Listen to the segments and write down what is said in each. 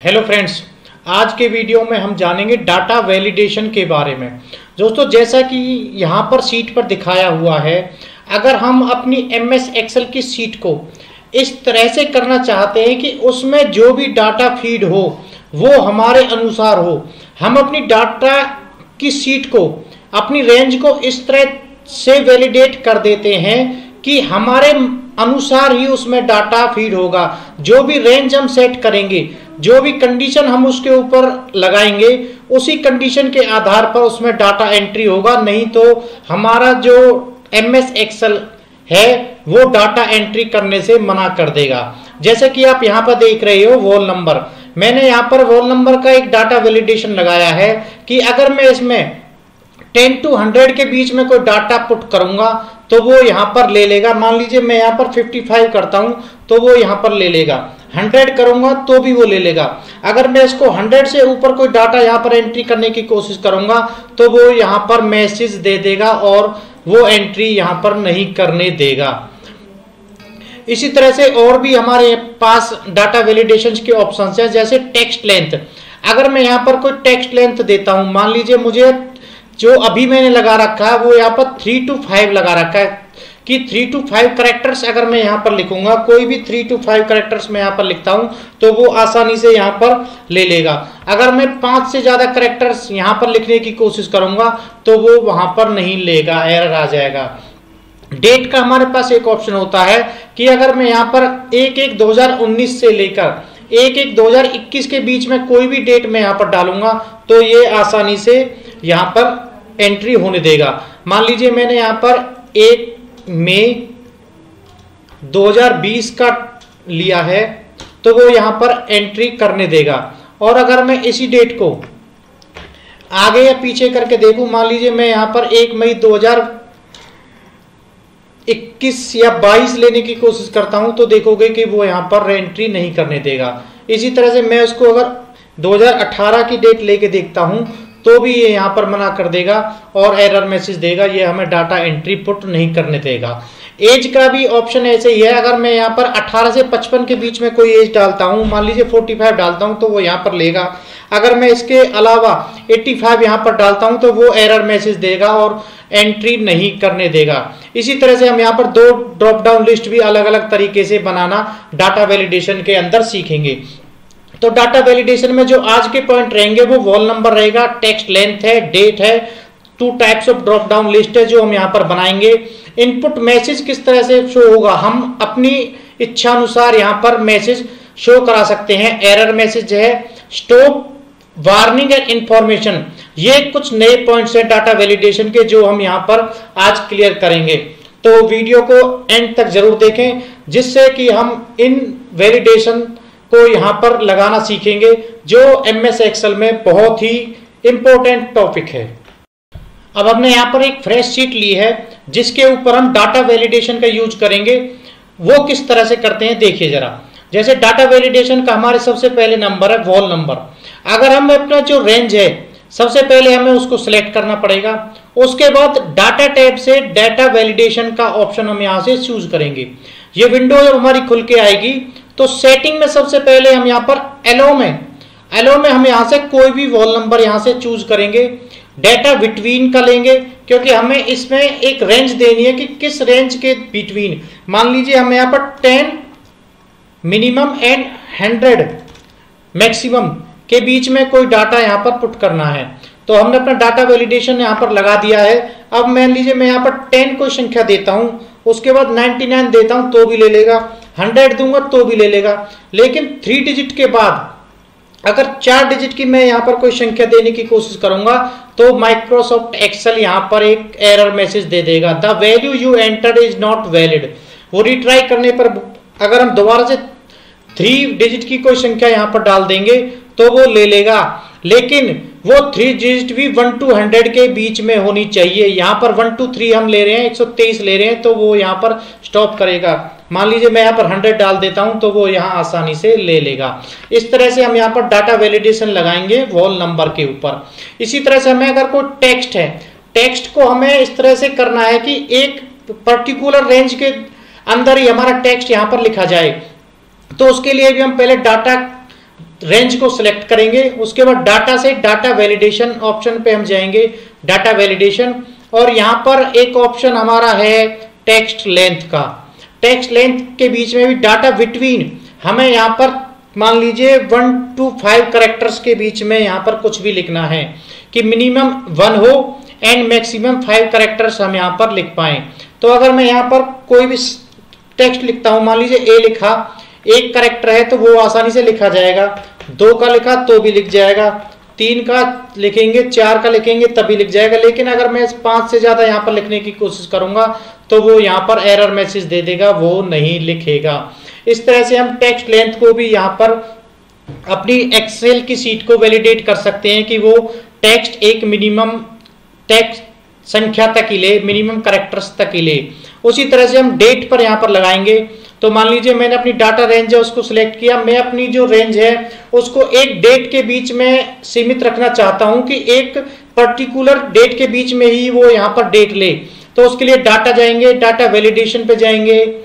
Hello friends, आज के video में हम जानेंगे डाटा वैलिडेशन के बारे में। दोस्तों, जैसा कि यहाँ पर शीट पर दिखाया हुआ है, अगर हम अपनी एमएस एक्सेल की शीट को इस तरह से करना चाहते हैं कि उसमें जो भी डाटा फीड हो वो हमारे अनुसार हो, हम अपनी डाटा की शीट को, अपनी रेंज को इस तरह से वैलिडेट कर देते हैं कि हमारे अनुसार ही उसमें डाटा फीड होगा। जो भी रेंज हम सेट करेंगे, जो भी कंडीशन हम उसके ऊपर लगाएंगे, उसी कंडीशन के आधार पर उसमें डाटा एंट्री होगा। नहीं तो हमारा जो एमएस एक्सेल है वो डाटा एंट्री करने से मना कर देगा। जैसे कि आप यहाँ पर देख रहे हो रोल नंबर, मैंने यहाँ पर रोल नंबर का एक डाटा वैलिडेशन लगाया है कि अगर मैं इसमें 10 to 100 के बीच में कोई डाटा पुट करूंगा तो वो यहाँ पर ले लेगा। मान लीजिए मैं यहाँ पर 55 करता हूं तो वो यहाँ पर ले लेगा। 100 करूंगा तो भी वो ले लेगा। अगर मैं इसको 100 से ऊपर कोई डाटा यहाँ पर एंट्री करने की कोशिश करूंगा तो वो यहाँ पर मैसेज दे देगा और वो एंट्री यहाँ पर नहीं करने देगा। इसी तरह से और भी हमारे पास डाटा वैलिडेशन के ऑप्शन हैं, जैसे टेक्स्ट लेंथ। अगर मैं यहाँ पर कोई टेक्स्ट लेंथ देता हूँ, मान लीजिए मुझे जो अभी मैंने लगा रखा है वो यहाँ पर 3 to 5 लगा रखा है कि 3 to 5 कैरेक्टर्स अगर मैं यहाँ पर लिखूंगा, कोई भी 3 to 5 कैरेक्टर्स मैं यहाँ पर लिखता हूँ तो वो आसानी से यहाँ पर ले लेगा। अगर मैं 5 से ज्यादा कैरेक्टर्स यहाँ पर लिखने की कोशिश करूंगा तो वो वहां पर नहीं लेगा, एरर आ जाएगा। डेट का हमारे पास एक ऑप्शन होता है कि अगर मैं यहाँ पर 1/1/2019 से लेकर 1/1/2021 के बीच में कोई भी डेट मैं यहाँ पर डालूंगा तो ये आसानी से यहाँ पर एंट्री होने देगा। मान लीजिए मैंने यहाँ पर 1 मई 2020 का लिया है तो वो यहाँ पर एंट्री करने देगा। और अगर मैं इसी डेट को आगे या पीछे करके देखूं, मान लीजिए मैं यहाँ पर 1 मई 2021 या 22 लेने की कोशिश करता हूं तो देखोगे कि वो यहाँ पर एंट्री नहीं करने देगा। इसी तरह से मैं उसको अगर 2018 की डेट लेके देखता हूं तो भी ये यहाँ पर मना कर देगा और एरर मैसेज देगा, ये हमें डाटा एंट्री पुट नहीं करने देगा। एज का भी ऑप्शन ऐसे ही है। अगर मैं यहाँ पर 18 से 55 के बीच में कोई एज डालता हूँ, मान लीजिए 45 डालता हूँ तो वो यहाँ पर लेगा। अगर मैं इसके अलावा 85 यहाँ पर डालता हूँ तो वो एरर मैसेज देगा और एंट्री नहीं करने देगा। इसी तरह से हम यहाँ पर 2 ड्रॉप डाउन लिस्ट भी अलग अलग तरीके से बनाना डाटा वैलिडेशन के अंदर सीखेंगे। तो डाटा वैलिडेशन में जो आज के पॉइंट रहेंगे वो रोल नंबर रहेगा, टेक्स्ट लेंथ है, डेट है, 2 types of drop down list है जो हम यहाँ पर बनाएंगे। इनपुट मैसेज किस तरह से शो होगा, हम अपनी इच्छा अनुसार यहाँ पर मैसेज शो करा सकते हैं। एरर मैसेज है, स्टॉप, वार्निंग एंड इंफॉर्मेशन, ये कुछ नए पॉइंट्स हैं डाटा वैलिडेशन के जो हम यहाँ पर आज क्लियर करेंगे। तो वीडियो को एंड तक जरूर देखें जिससे कि हम इन वैलिडेशन को यहाँ पर लगाना सीखेंगे जो एमएस एक्सेल में बहुत ही इंपॉर्टेंट टॉपिक है। अब हमने यहाँ पर एक फ्रेश शीट ली है जिसके ऊपर हम डाटा वैलिडेशन का यूज करेंगे। वो किस तरह से करते हैं देखिए जरा। जैसे डाटा वैलिडेशन का हमारे सबसे पहले नंबर है रोल नंबर। अगर हम अपना जो रेंज है सबसे पहले हमें उसको सिलेक्ट करना पड़ेगा। उसके बाद डाटा टैब से डाटा वैलिडेशन का ऑप्शन हम यहाँ से चूज करेंगे। ये विंडो जब हमारी खुल के आएगी तो सेटिंग में सबसे पहले हम यहाँ पर एलो में हम यहाँ से कोई भी रोल नंबर यहाँ से चूज करेंगे। डाटा बिटवीन का लेंगे क्योंकि हमें इसमें एक रेंज देनी है कि किस रेंज के बिटवीन, मान लीजिए हमें यहाँ पर 10 मिनिमम एंड 100 मैक्सिमम के बीच में कोई डाटा यहाँ पर पुट करना है। तो हमने अपना डाटा वैलिडेशन यहाँ पर लगा दिया है। अब मान लीजिए मैं यहाँ पर 10 को संख्या देता हूँ, उसके बाद 99 देता हूं तो भी ले लेगा, 100 दूंगा तो भी ले लेगा। लेकिन 3 डिजिट के बाद अगर 4 डिजिट की मैं यहाँ पर कोई संख्या देने की कोशिश करूंगा तो माइक्रोसॉफ्ट एक्सेल यहाँ पर एक एरर मैसेज दे देगा, the value you entered is not valid. वो रिट्राई करने पर अगर हम दोबारा से 3 डिजिट की कोई संख्या यहाँ पर डाल देंगे तो वो ले लेगा। लेकिन वो 3 डिजिट भी 1 to 100 के बीच में होनी चाहिए। यहाँ पर 1 to 3 हम ले रहे हैं, 123 ले रहे हैं तो वो यहाँ पर स्टॉप करेगा। मान लीजिए मैं यहाँ पर 100 डाल देता हूं तो वो यहाँ आसानी से ले लेगा। इस तरह से हम यहाँ पर डाटा वैलिडेशन लगाएंगे रोल नंबर के ऊपर। इसी तरह से हमें अगर कोई टेक्स्ट है, टेक्स्ट को हमें इस तरह से करना है कि एक पर्टिकुलर रेंज के अंदर ही हमारा टेक्स्ट यहाँ पर लिखा जाए। तो उसके लिए भी हम पहले डाटा रेंज को सिलेक्ट करेंगे। उसके बाद डाटा से डाटा वैलिडेशन ऑप्शन पे हम जाएंगे, डाटा वैलिडेशन, और यहाँ पर एक ऑप्शन हमारा है टेक्स्ट लेंथ का। टेक्स्ट लेंथ के बीच में भी डाटा बिटवीन, हमें यहाँ पर मान लीजिए 1 to 5 कैरेक्टर्स के बीच में यहाँ पर कुछ भी लिखना है कि मिनिमम 1 हो एंड मैक्सिमम 5 कैरेक्टर्स हम यहाँ पर लिख पाए। तो अगर मैं यहाँ पर कोई भी टेक्स्ट लिखता हूँ, मान लीजिए ए लिखा, 1 कैरेक्टर है तो वो आसानी से लिखा जाएगा, 2 का लिखा तो भी लिख जाएगा, 3 का लिखेंगे, 4 का लिखेंगे तभी लिख जाएगा। लेकिन अगर मैं 5 से ज्यादा यहाँ पर लिखने की कोशिश करूंगा तो वो यहाँ पर एरर मैसेज दे देगा, वो नहीं लिखेगा। इस तरह से हम टेक्स्ट लेंथ को भी यहाँ पर अपनी एक्सेल की सीट को वैलिडेट कर सकते हैं कि वो टेक्स्ट एक मिनिमम टेक्स्ट संख्या तक ही ले, मिनिमम कैरेक्टर्स तक ही ले। उसी तरह से हम डेट पर यहाँ पर लगाएंगे। तो मान लीजिए मैंने अपनी डाटा रेंज है उसको सिलेक्ट किया, मैं अपनी जो रेंज है उसको एक डेट के बीच में सीमित रखना चाहता हूं कि एक पर्टिकुलर डेट के बीच में ही वो यहाँ पर डेट ले। तो उसके लिए डाटा जाएंगे, डाटा वैलिडेशन पे जाएंगे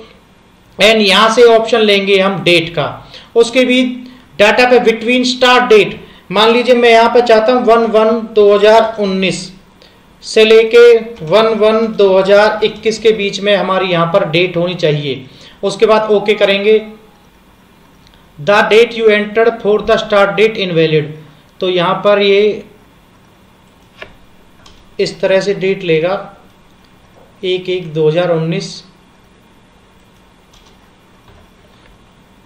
एंड यहां से ऑप्शन लेंगे हम डेट का। उसके भी डाटा पे बिटवीन स्टार्ट डेट, मान लीजिए मैं यहाँ पे चाहता हूँ 1/1/2019 से लेके 1/1/2021 के बीच में हमारी यहाँ पर डेट होनी चाहिए। उसके बाद ओके करेंगे। The date you entered for the start date invalid, तो यहाँ पर ये इस तरह से डेट लेगा 1/1/2019।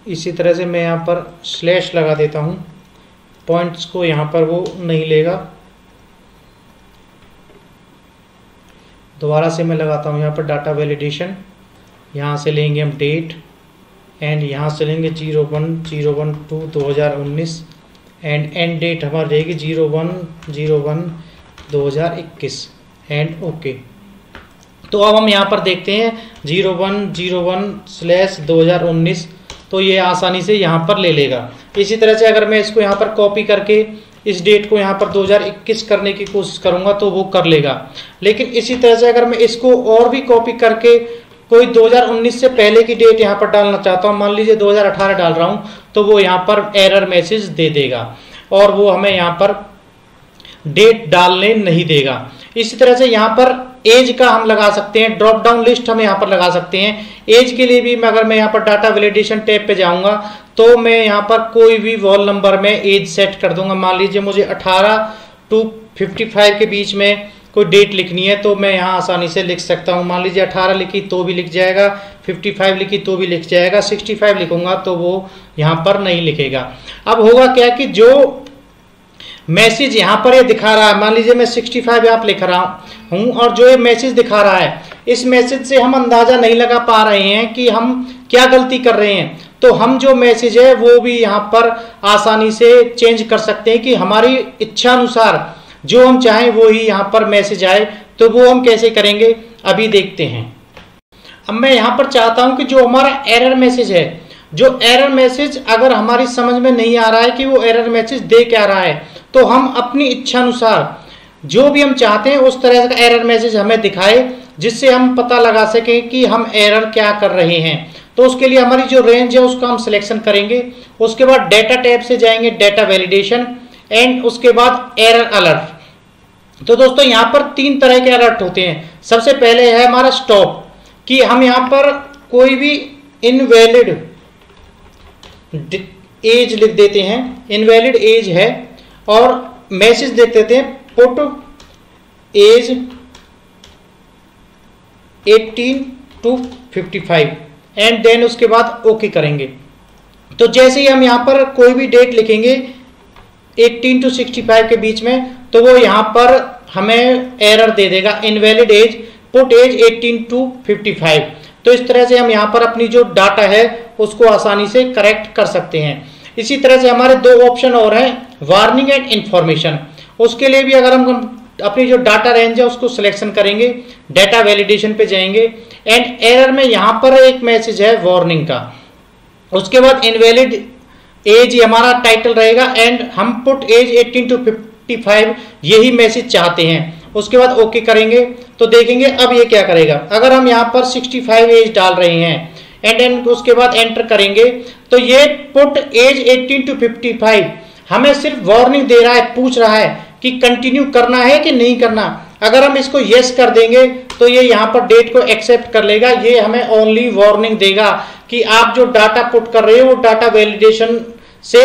इसी तरह से मैं यहाँ पर स्लैश लगा देता हूँ, पॉइंट्स को यहाँ पर वो नहीं लेगा। दोबारा से मैं लगाता हूँ यहाँ पर डाटा वैलिडेशन, यहाँ से लेंगे हम डेट एंड यहाँ से लेंगे 01/01/2019 एंड एंड डेट हमारी रहेगी 01/01/2021 एंड ओके। तो अब हम यहाँ पर देखते हैं 01/01/2019, तो ये आसानी से यहाँ पर ले लेगा। इसी तरह से अगर मैं इसको यहाँ पर कॉपी करके इस डेट को यहाँ पर 2021 करने की कोशिश करूंगा तो वो कर लेगा। लेकिन इसी तरह से अगर मैं इसको और भी कॉपी करके कोई 2019 से पहले की डेट यहाँ पर डालना चाहता हूँ, मान लीजिए 2018 डाल रहा हूँ, तो वो यहाँ पर एरर मैसेज दे देगा और वो हमें यहाँ पर डेट डालने नहीं देगा। इसी तरह से यहाँ पर एज का हम लगा सकते हैं, ड्रॉप डाउन लिस्ट हम यहाँ पर लगा सकते हैं। एज के लिए भी अगर मैं यहाँ पर डाटा वैलिडेशन टैब पे जाऊंगा तो मैं यहाँ पर कोई भी वॉल नंबर में एज सेट कर दूंगा। मान लीजिए मुझे 18 to 55 के बीच में कोई डेट लिखनी है तो मैं यहाँ आसानी से लिख सकता हूँ। मान लीजिए 18 लिखी तो भी लिख जाएगा, 55 लिखी तो भी लिख जाएगा, 65 लिखूंगा तो वो यहाँ पर नहीं लिखेगा। अब होगा क्या कि जो मैसेज यहाँ पर ये दिखा रहा है, मान लीजिए मैं 65 यहाँ लिख रहा हूँ और जो ये मैसेज दिखा रहा है, इस मैसेज से हम अंदाजा नहीं लगा पा रहे हैं कि हम क्या गलती कर रहे हैं। तो हम जो मैसेज है वो भी यहाँ पर आसानी से चेंज कर सकते हैं कि हमारी इच्छा अनुसार जो हम चाहें वो ही यहाँ पर मैसेज आए। तो वो हम कैसे करेंगे अभी देखते हैं। अब मैं यहाँ पर चाहता हूँ कि जो हमारा एरर मैसेज है, जो एरर मैसेज अगर हमारी समझ में नहीं आ रहा है कि वो एरर मैसेज दे क्या रहा है, तो हम अपनी इच्छा अनुसार जो भी हम चाहते हैं उस तरह का एरर मैसेज हमें दिखाए, जिससे हम पता लगा सकें कि हम एरर क्या कर रहे हैं। तो उसके लिए हमारी जो रेंज है उसका हम सिलेक्शन करेंगे। उसके बाद डेटा टैब से जाएंगे, डाटा वैलिडेशन एंड उसके बाद एरर अलर्ट। तो दोस्तों यहाँ पर 3 तरह के अलर्ट होते हैं। सबसे पहले है हमारा स्टॉप, कि हम यहाँ पर कोई भी इनवैलिड एज लिख देते हैं, इनवैलिड एज है, और मैसेज देख देते हैं put age 18 to 55 and then उसके बाद ओके करेंगे। तो जैसे ही हम यहाँ पर कोई भी डेट लिखेंगे 18 to 65 के बीच में, तो वो यहाँ पर हमें एरर दे देगा, invalid age put age 18 to 55। तो इस तरह से हम यहाँ पर अपनी जो डाटा है उसको आसानी से करेक्ट कर सकते हैं। इसी तरह से हमारे 2 ऑप्शन और हैं, वार्निंग एंड इंफॉर्मेशन। उसके लिए भी अगर हम अपनी जो डाटा रेंज है उसको सिलेक्शन करेंगे, डाटा वैलिडेशन पे जाएंगे एंड एरर में यहाँ पर एक मैसेज है वार्निंग का। उसके बाद इनवैलिड एज हमारा टाइटल रहेगा एंड हम पुट एज 18 to 55 यही मैसेज चाहते हैं। उसके बाद ओके करेंगे तो देखेंगे अब ये क्या करेगा। अगर हम यहाँ पर 65 एज डाल रहे हैं एंड उसके बाद एंटर करेंगे तो ये पुट एज 18 to 55 हमें सिर्फ वार्निंग दे रहा है, पूछ रहा है कि कंटिन्यू करना है कि नहीं करना। अगर हम इसको यस कर देंगे तो ये यहाँ पर डेट को एक्सेप्ट कर लेगा। ये हमें ओनली वार्निंग देगा कि आप जो डाटा पुट कर रहे हो वो डाटा वैलिडेशन से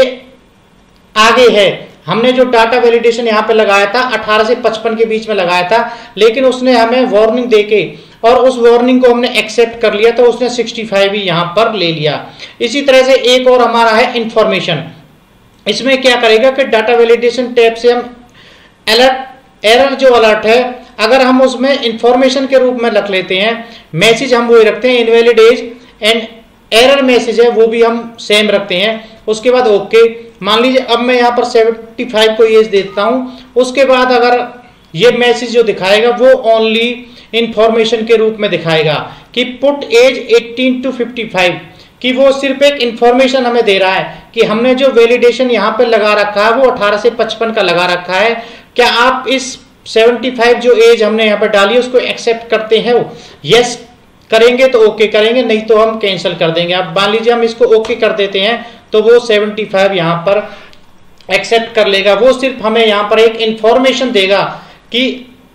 आगे है। हमने जो डाटा वैलिडेशन यहाँ पे लगाया था 18 से 55 के बीच में लगाया था, लेकिन उसने हमें वार्निंग देके और उस वार्निंग को हमने एक्सेप्ट कर लिया तो उसने 65 भी यहाँ पर ले लिया। इसी तरह से एक और हमारा है इंफॉर्मेशन। इसमें क्या करेगा कि डाटा वैलिडेशन टैब से हम एरर जो अलर्ट है अगर हम उसमें इंफॉर्मेशन के रूप में रख लेते हैं, मैसेज हम वही रखते हैं invalid age, and error message है वो भी हम सेम रखते हैं। उसके बाद ओके, मान लीजिए अब मैं यहाँ पर 75 को एज देता हूँ। उसके बाद अगर ये मैसेज जो दिखाएगा वो ओनली इंफॉर्मेशन के रूप में दिखाएगा कि पुट एज 18 to 55, कि वो सिर्फ एक इंफॉर्मेशन हमें दे रहा है कि हमने जो वैलिडेशन यहाँ पे लगा रखा है वो 18 से 55 का लगा रखा है, क्या आप इस 75 जो एज हमने यहाँ पर डाली उसको एक्सेप्ट करते हैं? यस करेंगे तो ओके करेंगे, नहीं तो हम कैंसिल कर देंगे। अब मान लीजिए हम इसको ओके कर देते हैं तो वो 75 यहाँ पर एक्सेप्ट कर लेगा। वो सिर्फ हमें यहाँ पर एक इंफॉर्मेशन देगा कि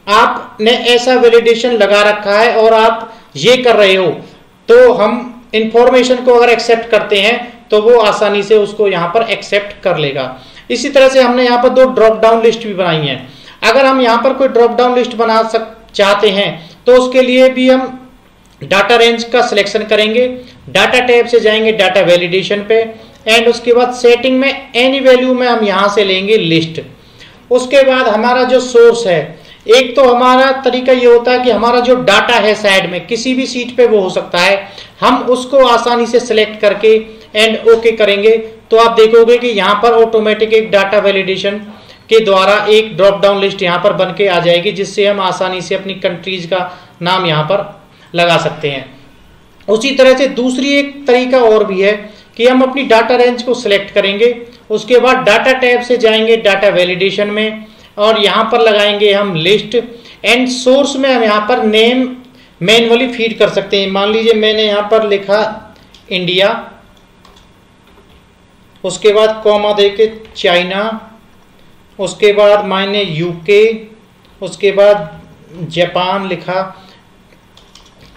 आपने ऐसा वैलिडेशन लगा रखा है और आप ये कर रहे हो। तो हम इंफॉर्मेशन को अगर एक्सेप्ट करते हैं तो वो आसानी से उसको यहाँ पर एक्सेप्ट कर लेगा। इसी तरह से हमने यहाँ पर 2 ड्रॉप डाउन लिस्ट भी बनाई हैं। अगर हम यहाँ पर कोई ड्रॉप डाउन लिस्ट बना चाहते हैं तो उसके लिए भी हम डाटा रेंज का सिलेक्शन करेंगे, डाटा टैब से जाएंगे डाटा वैलिडेशन पे, एंड उसके बाद सेटिंग में एनी वैल्यू में हम यहाँ से लेंगे लिस्ट। उसके बाद हमारा जो सोर्स है, एक तो हमारा तरीका ये होता है कि हमारा जो डाटा है साइड में किसी भी सीट पे वो हो सकता है, हम उसको आसानी से सिलेक्ट करके एंड ओके करेंगे तो आप देखोगे कि यहाँ पर ऑटोमेटिक एक डाटा वैलिडेशन के द्वारा एक ड्रॉप डाउन लिस्ट यहाँ पर बन के आ जाएगी, जिससे हम आसानी से अपनी कंट्रीज का नाम यहाँ पर लगा सकते हैं। उसी तरह से दूसरी एक तरीका और भी है कि हम अपनी डाटा रेंज को सिलेक्ट करेंगे, उसके बाद डाटा टैब से जाएंगे डाटा वैलिडेशन में और यहाँ पर लगाएंगे हम लिस्ट, एंड सोर्स में हम यहाँ पर नेम मैन्युअली फीड कर सकते हैं। मान लीजिए मैंने यहाँ पर लिखा इंडिया, उसके बाद कॉमा देके चाइना, उसके बाद मैंने यूके, उसके बाद जापान लिखा।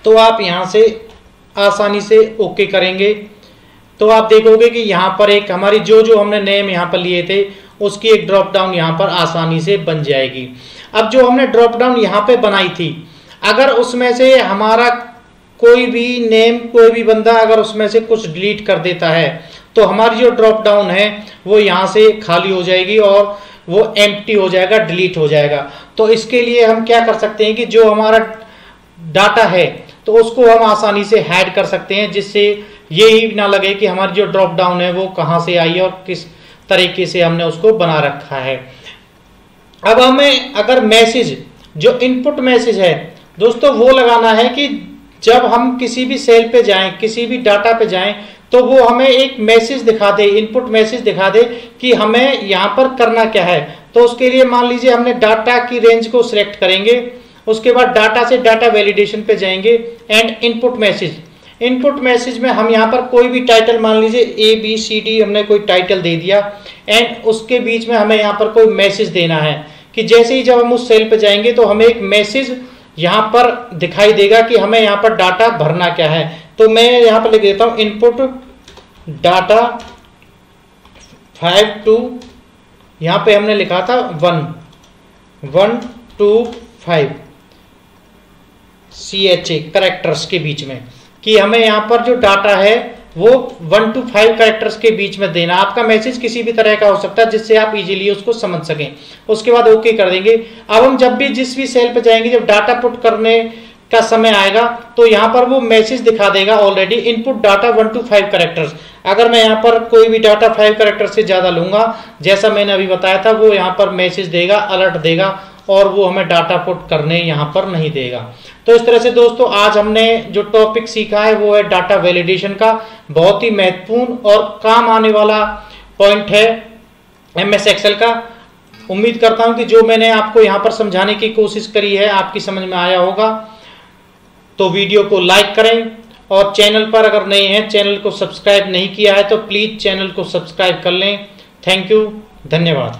तो आप यहाँ से आसानी से ओके करेंगे तो आप देखोगे कि यहाँ पर एक हमारी जो हमने नेम यहाँ पर लिए थे उसकी एक ड्रॉप डाउन यहाँ पर आसानी से बन जाएगी। अब जो हमने ड्रॉप डाउन यहाँ पे बनाई थी, अगर उसमें से हमारा कोई भी नेम, कोई भी बंदा अगर उसमें से कुछ डिलीट कर देता है तो हमारी जो ड्रॉप डाउन है वो यहाँ से खाली हो जाएगी और वो एम्प्टी हो जाएगा, डिलीट हो जाएगा। तो इसके लिए हम क्या कर सकते हैं कि जो हमारा डाटा है तो उसको हम आसानी से हाइड कर सकते हैं, जिससे ये ही ना लगे कि हमारी जो ड्रॉप डाउन है वो कहाँ से आई है और किस तरीके से हमने उसको बना रखा है। अब हमें अगर मैसेज, जो इनपुट मैसेज है दोस्तों, वो लगाना है कि जब हम किसी भी सेल पे जाएं, किसी भी डाटा पे जाएं, तो वो हमें एक मैसेज दिखा दे, इनपुट मैसेज दिखा दे कि हमें यहाँ पर करना क्या है। तो उसके लिए मान लीजिए हमने डाटा की रेंज को सिलेक्ट करेंगे, उसके बाद डाटा से डाटा वैलिडेशन पे जाएंगे and input message. Input message में हम यहाँ पर कोई भी टाइटल, मान लीजिए ABCD हमने कोई टाइटल दे दिया, एंड उसके बीच में हमें यहाँ पर कोई मैसेज देना है कि जैसे ही जब हम उस सेल पे जाएंगे तो हमें एक मैसेज यहाँ पर दिखाई देगा कि हमें यहाँ पर डाटा भरना क्या है। तो मैं यहाँ पर लिख देता हूँ इनपुट डाटा 5 to, यहाँ पे हमने लिखा था 1 to 5 CHA कैरेक्टर्स के बीच में, कि हमें यहाँ पर जो डाटा है वो 1 to 5 कैरेक्टर्स के बीच में देना। आपका मैसेज किसी भी तरह का हो सकता है जिससे आप इजीली उसको समझ सकें। उसके बाद ओके कर देंगे। अब हम जब भी जिस भी सेल पे जाएंगे, जब डाटा पुट करने का समय आएगा तो यहाँ पर वो मैसेज दिखा देगा already, input data 1 to 5 characters. अगर मैं यहाँ पर कोई भी डाटा 5 कैरेक्टर से ज़्यादा लूँगा, जैसा मैंने अभी बताया था, वो यहाँ पर मैसेज देगा, अलर्ट देगा, और वो हमें डाटा पुट करने यहाँ पर नहीं देगा। तो इस तरह से दोस्तों आज हमने जो टॉपिक सीखा है वो है डाटा वैलिडेशन का। बहुत ही महत्वपूर्ण और काम आने वाला पॉइंट है MS एक्सेल का। उम्मीद करता हूं कि जो मैंने आपको यहाँ पर समझाने की कोशिश करी है आपकी समझ में आया होगा। तो वीडियो को लाइक करें और चैनल पर अगर नए हैं, चैनल को सब्सक्राइब नहीं किया है तो प्लीज़ चैनल को सब्सक्राइब कर लें। थैंक यू, धन्यवाद।